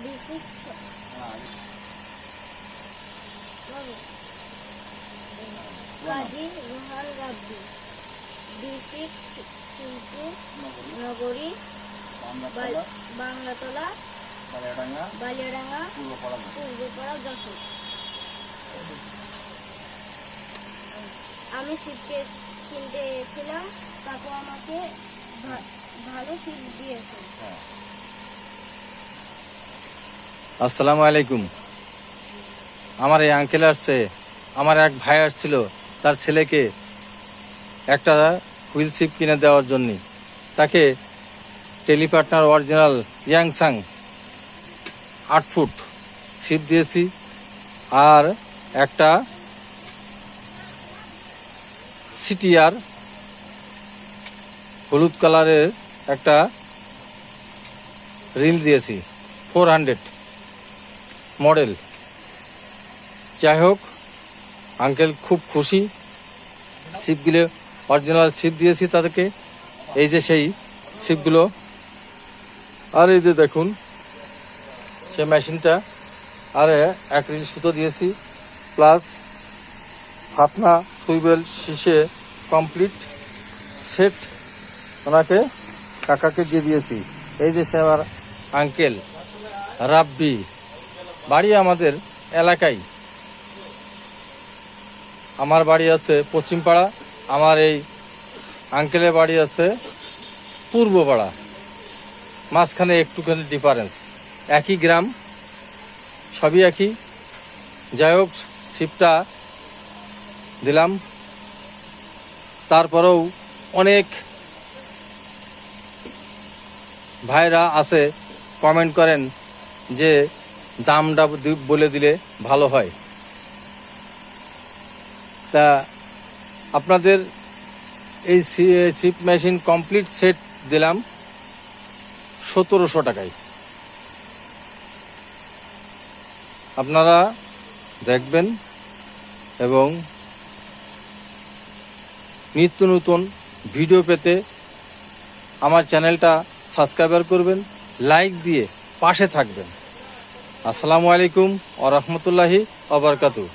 D6 কাজী রোহান রাব্বি, D6 শিল্পু নগরী, বাংলাতলা, বালিয়াডাঙ্গা, পূর্বপাড়া, যশোর। আমি শিবকে কিনতে এসেছিলাম, কাকু আমাকে ভালো শিব দিয়েছে। আসসালামু আলাইকুম। আমার এই আঙ্কেল আসছে, আমার এক ভাই আসছিল তার ছেলেকে একটা হুইল শিপ কিনে দেওয়ার জন্য। তাকে টেলিপার্টনার অরিজিনাল ইয়াংসাং 8 ফুট শিপ দিয়েছি, আর একটা সিটিআর হলুদ কালারের একটা রিল দিয়েছি 400 মডেল। যাই হোক, আঙ্কেল খুব খুশি। শিপগুলো অরিজিনাল শিপ দিয়েছি তাদেরকে। এই যে সেই শিপগুলো, আর এই যে দেখুন সে মেশিনটা, আর এক রিল সুতো দিয়েছি, প্লাস ফাতনা সুইবেল শীষে কমপ্লিট সেট ওনাকে কাকাকে দিয়ে দিয়েছি। এই যে সে আমার আঙ্কেল রাব্বি, বাড়ি আমাদের এলাকায়। আমার বাড়ি আছে পশ্চিমপাড়া, আমার এই আঙ্কেলের বাড়ি আছে পূর্বপাড়া, মাঝখানে একটুখানি ডিফারেন্স, একই গ্রাম, সবই একই। যাই হোক, শিপটা দিলাম। তারপরেও অনেক ভাইরা আছে কমেন্ট করেন যে দামটা বলে দিলে ভালো হয়। তা আপনাদের এই শিপ মেশিন কমপ্লিট সেট দিলাম 1700 টাকায়। আপনারা দেখবেন এবং নিত্য নতুন ভিডিও পেতে আমার চ্যানেলটা সাবস্ক্রাইব করবেন, লাইক দিয়ে পাশে থাকবেন। আসসালামু আলাইকুম ওয়া রাহমাতুল্লাহি ওয়া বারাকাতুহু।